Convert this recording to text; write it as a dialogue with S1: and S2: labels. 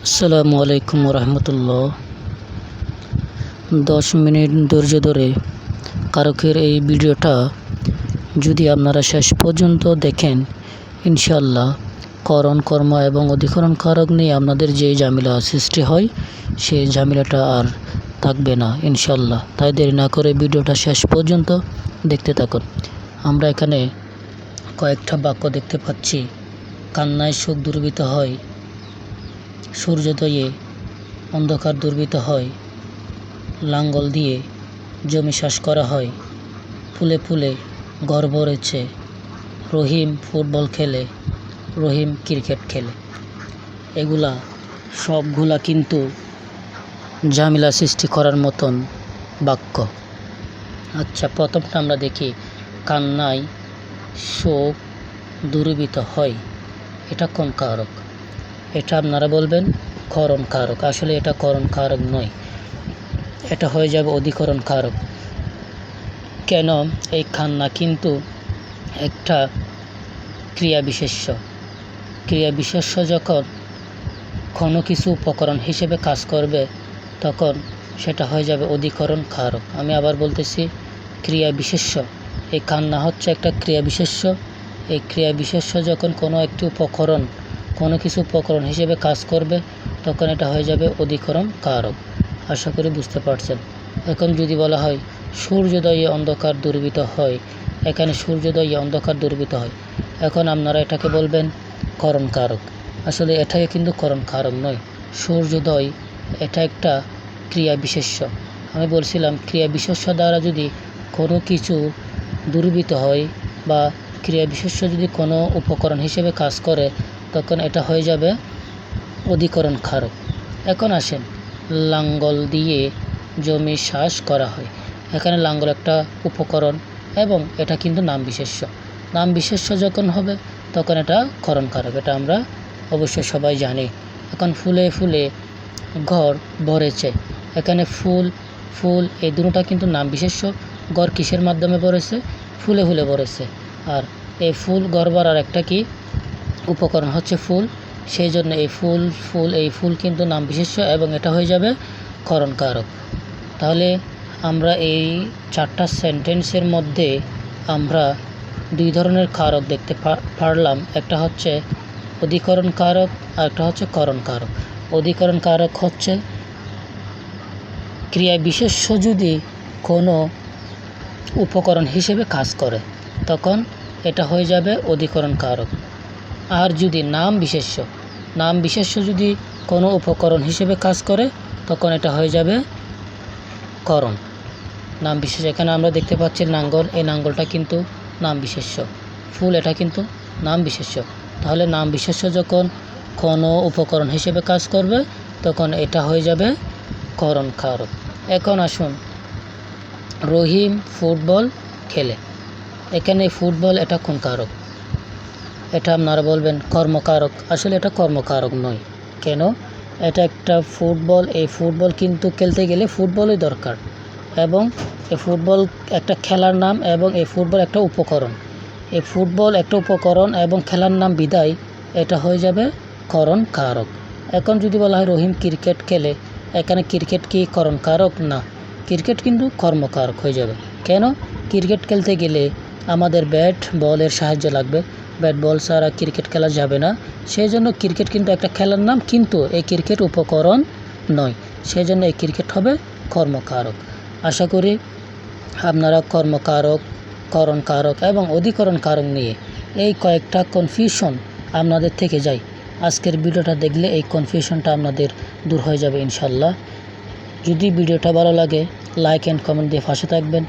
S1: আসসালামু আলাইকুম রহমতুল্লাহ। 10 মিনিট ধৈর্য ধরে কারকের এই ভিডিওটা যদি আপনারা শেষ পর্যন্ত দেখেন, ইনশাআল্লাহ করণ, কর্ম এবং অধিকরণ কারক নিয়ে আপনাদের যে ঝামেলা সৃষ্টি হয় সেই ঝামেলাটা আর থাকবে না ইনশাআল্লাহ। তাই দেরি না করে ভিডিওটা শেষ পর্যন্ত দেখতে থাকুন। আমরা এখানে কয়েকটা বাক্য দেখতে পাচ্ছি। কান্নায় সুখ দুর্বৃত হয়, সূর্যোদয়ে অন্ধকার দুর্বৃত হয়, লাঙ্গল দিয়ে জমি চাষ করা হয়, ফুলে ফুলে ঘর ভরেছে, রহিম ফুটবল খেলে, রহিম ক্রিকেট খেলে। এগুলা সবগুলা কিন্তু ঝামেলা সৃষ্টি করার মতন বাক্য। আচ্ছা, প্রথমটা আমরা দেখি। কান্নায় শোক দুর্বৃত হয়, এটা কোন কারক? এটা আপনারা বলবেন করণ কারক। আসলে এটা করণ কারক নয়, এটা হয়ে যাবে অধিকরণ কারক। কেন? এই কান্না কিন্তু একটা ক্রিয়া বিশেষ্য। ক্রিয়া বিশেষ্য যখন কোনো কিছু উপকরণ হিসেবে কাজ করবে তখন সেটা হয়ে যাবে অধিকরণ কারক। আমি আবার বলতেছি, ক্রিয়া বিশেষ্য। এই কান্না হচ্ছে একটা ক্রিয়া বিশেষ্য। এই ক্রিয়া বিশেষ্য যখন কোনো একটি উপকরণ, কোনো কিছু উপকরণ হিসেবে কাজ করবে তখন এটা হয়ে যাবে অধিকরণ কারক। আশা করি বুঝতে পারছেন। এখন যদি বলা হয় সূর্যোদয়ে অন্ধকার দুর্বৃত হয়, এখানে সূর্যোদয়ে অন্ধকার দুর্বৃত হয়, এখন আপনারা এটাকে বলবেন করণ কারক। আসলে এটাই কিন্তু করণ কারক নয়। সূর্যোদয় এটা একটা ক্রিয়া বিশেষ্য। আমি বলছিলাম ক্রিয়া বিশেষ্য দ্বারা যদি কোনো কিছু দুর্বৃত হয় বা ক্রিয়া বিশেষ্য যদি কোনো উপকরণ হিসেবে কাজ করে তখন এটা হয়ে যাবে অধিকরণ কারক। এখন আসেন, লাঙ্গল দিয়ে জমি চাষ করা হয়। এখানে লাঙ্গল একটা উপকরণ এবং এটা কিন্তু নাম বিশেষ্য। নাম বিশেষ্য যখন হবে তখন এটা করণ কারক। এটা আমরা অবশ্যই সবাই জানি। এখন ফুলে ফুলে ঘর ভরেছে, এখানে ফুল ফুল এই দুটোটা কিন্তু নাম বিশেষ্য। ঘর কিসের মাধ্যমে ভরেছে? ফুলে ফুলে ভরেছে। আর এই ফুল ঘর ভরার একটা কি উপকরণ হচ্ছে ফুল, সেই জন্য এই ফুল কিন্তু নাম বিশেষ্য এবং এটা হয়ে যাবে করণ কারক। তাহলে আমরা এই 4টা সেন্টেন্সের মধ্যে আমরা 2 ধরনের কারক দেখতে পারলাম। একটা হচ্ছে অধিকরণ কারক আর একটা হচ্ছে করণ কারক। অধিকরণ কারক হচ্ছে ক্রিয়া বিশেষ্য যদি কোনো উপকরণ হিসেবে কাজ করে তখন এটা হয়ে যাবে অধিকরণ কারক। আর যদি নাম বিশেষ্য যদি কোনো উপকরণ হিসেবে কাজ করে তখন এটা হয়ে যাবে করণ। নাম বিশেষ্য, এখানে আমরা দেখতে পাচ্ছি নাঙ্গল, এই নাঙ্গলটা কিন্তু নাম বিশেষ্য। ফুল এটা কিন্তু নাম বিশেষ্য। তাহলে নাম বিশেষ্য যখন কোনো উপকরণ হিসেবে কাজ করবে তখন এটা হয়ে যাবে করণ কারক। এখন আসুন, রহিম ফুটবল খেলে। এখানে ফুটবল এটা কোন কারক? এটা আপনারা বলবেন কর্মকারক। আসলে এটা কর্মকারক নয়। কেন? এটা একটা ফুটবল, এই ফুটবল কিন্তু খেলতে গেলে ফুটবলই দরকার এবং এই ফুটবল একটা খেলার নাম এবং এই ফুটবল একটা উপকরণ। এই ফুটবল একটা উপকরণ এবং খেলার নাম বিদায় এটা হয়ে যাবে করণ কারক। এখন যদি বলা হয় রহিম ক্রিকেট খেলে, এখানে ক্রিকেট কি করণ কারক? না, ক্রিকেট কিন্তু কর্মকারক হয়ে যাবে। কেন? ক্রিকেট খেলতে গেলে আমাদের ব্যাট বলের সাহায্য লাগবে, ব্যাট বল ছাড়া ক্রিকেট খেলা যাবে না। সেই জন্য ক্রিকেট কিন্তু একটা খেলার নাম, কিন্তু এই ক্রিকেট উপকরণ নয়, সেই জন্য এই ক্রিকেট হবে কর্মকারক। আশা করি আপনারা কর্মকারক, করণ কারক এবং অধিকরণ কারক নিয়ে এই কয়েকটা কনফিউশন আপনাদের থেকে যায়। আজকের ভিডিওটা দেখলে এই কনফিউশনটা আপনাদের দূর হয়ে যাবে ইনশাল্লাহ। যদি ভিডিওটা ভালো লাগে লাইক অ্যান্ড কমেন্ট দিয়ে পাশে থাকবেন।